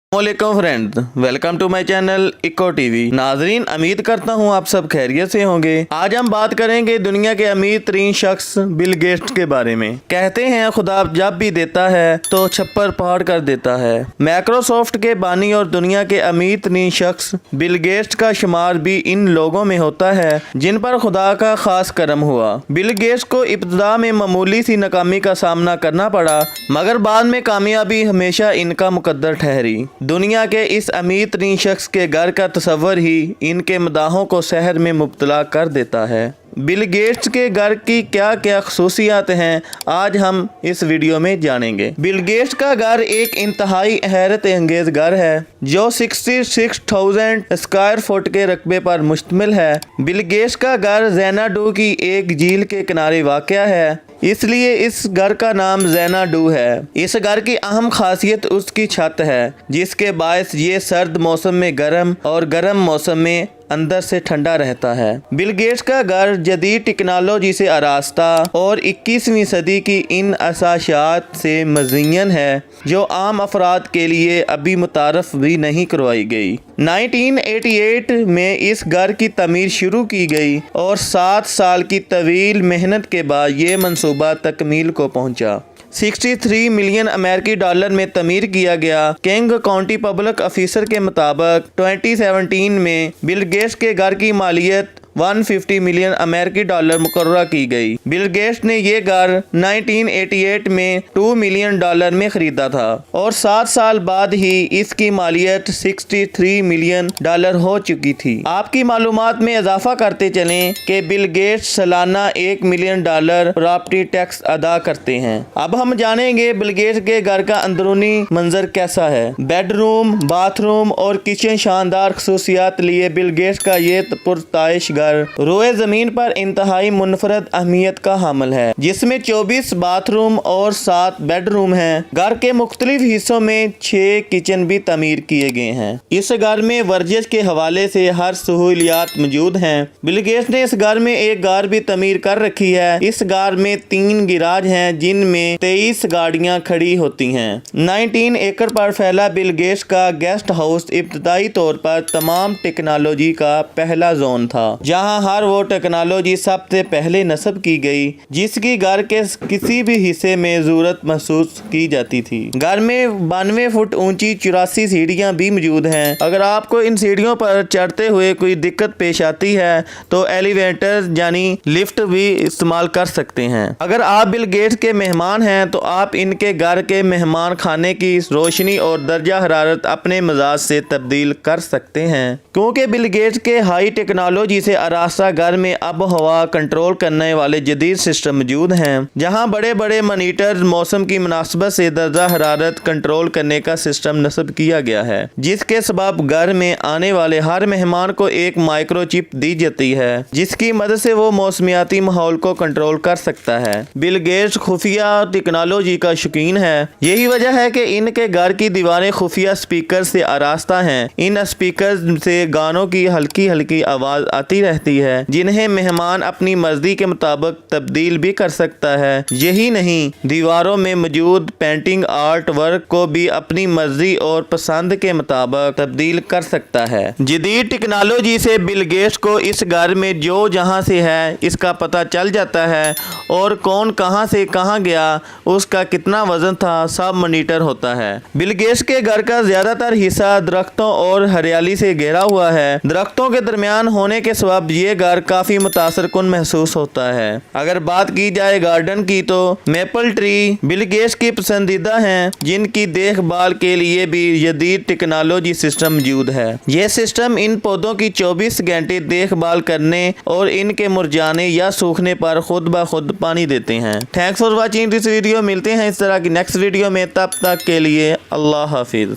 अस्सलामुअलैकुम friends, welcome to my channel echo TV. नाजरीन, उम्मीद करता हूँ आप सब खैरियत से होंगे। आज हम बात करेंगे दुनिया के अमीर तरीन शख्स बिल गेट्स के बारे में। कहते हैं खुदा जब भी देता है तो छप्पर फाड़ कर देता है। माइक्रोसॉफ्ट के बानी और दुनिया के अमीर तरीन शख्स बिल गेट्स का शुमार भी इन लोगों में होता है जिन पर खुदा का खास करम हुआ। बिल गेट्स को इब्तदा में मामूली सी नाकामी का सामना करना पड़ा, मगर बाद में कामयाबी हमेशा इनका मुकद्दर ठहरी। दुनिया के इस अमीर तरीन शख्स के घर का तस्वर ही इनके मदाहों को शहर में मुब्तला कर देता है। बिल गेट्स के घर की क्या क्या खसूसियात हैं, आज हम इस वीडियो में जानेंगे। बिल गेट्स का घर एक इंतहाई हैरत अंगेज घर है जो 66,000 स्क्वायर फुट के रकबे पर मुश्तमिल है। बिल गेट्स का घर ज़ैनाडू की एक झील के किनारे वाक़या है, इसलिए इस घर का नाम ज़ैनाडू है। इस घर की अहम खासियत उसकी छत है, जिसके बायस ये सर्द मौसम में गर्म और गर्म मौसम में अंदर से ठंडा रहता है। बिल गेट्स का घर जदीद टेक्नोलॉजी से आरास्ता और 21वीं सदी की इन असाशात से मज़ीन है जो आम अफराद के लिए अभी मुतारफ़ भी नहीं करवाई गई। 1988 में इस घर की तमीर शुरू की गई और 7 साल की तवील मेहनत के बाद ये मंसूबा तकमील को पहुंचा। 63 मिलियन अमेरिकी डॉलर में तमीर किया गया। किंग काउंटी पब्लिक ऑफिसर के मुताबिक 2017 में बिल गेट्स के घर की मालियत 150 मिलियन अमेरिकी डॉलर मुकर्रर की गई। बिल गेट्स ने ये घर 1988 में 2 मिलियन डॉलर में खरीदा था और 7 साल बाद ही इसकी मालियत 63 मिलियन डॉलर हो चुकी थी। आपकी मालूमात में इजाफा करते चलें कि बिल गेट्स सालाना 1 मिलियन डॉलर प्रॉपर्टी टैक्स अदा करते हैं। अब हम जानेंगे बिल गेट्स के घर का अंदरूनी मंजर कैसा है। बेडरूम, बाथरूम और किचन शानदार खसूसियात लिए बिल गेट्स का ये पुरताइश रोए जमीन पर इंतहाई मुनफरद अहमियत का हामिल है, जिसमें 24 बाथरूम और 7 बेडरूम हैं। घर के मुख्तलिफ हिस्सों में 6 किचन भी तमीर किए गए हैं। इस घर में वर्जिश के हवाले से हर सहूलियात मौजूद हैं। बिल गेट्स ने इस घर में एक कार भी तमीर कर रखी है। इस घर में 3 गिराज हैं जिनमें 23 गाड़ियां खड़ी होती हैं। 19 एकड़ पर फैला बिल गेट्स का गेस्ट हाउस इब्तदाई तौर पर तमाम टेक्नोलॉजी का पहला जोन था, जहां हर वो टेक्नोलॉजी सबसे पहले नस्ब की गई जिसकी घर के किसी भी हिस्से में जरूरत महसूस की जाती थी। घर में 92 फुट ऊंची 84 सीढ़ियां भी मौजूद हैं। अगर आपको इन सीढ़ियों पर चढ़ते हुए कोई दिक्कत पेश आती है तो एलिवेटर यानी लिफ्ट भी इस्तेमाल कर सकते हैं। अगर आप बिल गेट्स के मेहमान हैं तो आप इनके घर के मेहमान खाने की रोशनी और दर्जा हरारत अपने मिजाज से तब्दील कर सकते हैं, क्योंकि बिल गेट्स के हाई टेक्नोलॉजी से आरास्ता घर में अब हवा कंट्रोल करने वाले जदीद सिस्टम मौजूद हैं, जहां बड़े बड़े मॉनिटर मौसम की मुनासबत से दर्जा हरारत कंट्रोल करने का सिस्टम नस्ब किया गया है, जिसके सबब घर में आने वाले हर मेहमान को एक माइक्रोचिप दी जाती है जिसकी मदद से वो मौसमियाती माहौल को कंट्रोल कर सकता है। बिल गेट्स खुफिया टेक्नोलॉजी का शौकीन है। यही वजह है कि इनके घर की दीवारें खुफिया स्पीकर से आरास्ता हैं। इन स्पीकर से गानों की हल्की हल्की आवाज आती रहती है जिन्हें मेहमान अपनी मर्जी के मुताबिक तब्दील भी कर सकता है। यही नहीं, दीवारों में मौजूद पेंटिंग आर्ट वर्क को भी अपनी मर्जी और पसंद के मुताबिक तब्दील कर सकता है। जदीद टेक्नोलॉजी से बिल गेट्स को इस घर में जो जहां से है इसका पता चल जाता है और कौन कहां से कहां गया, उसका कितना वजन था, सब मॉनिटर होता है। बिल गेट्स के घर का ज्यादातर हिस्सा दरख्तों और हरियाली से घेरा हुआ है। दरख्तों के दरमियान होने के सबब ये घर काफी मुतासर कुन महसूस होता है। अगर बात की जाए गार्डन की तो मेपल ट्री बिल गेट्स की पसंदीदा हैं, जिनकी देखभाल के लिए भी जदीद टेक्नोलॉजी सिस्टम मौजूद है। ये सिस्टम इन पौधों की 24 घंटे देखभाल करने और इनके मुरझाने या सूखने पर खुद ब खुद पानी देते हैं। Thanks for watching this video. मिलते हैं इस तरह की नेक्स्ट वीडियो में, तब तक के लिए अल्लाह हाफिज।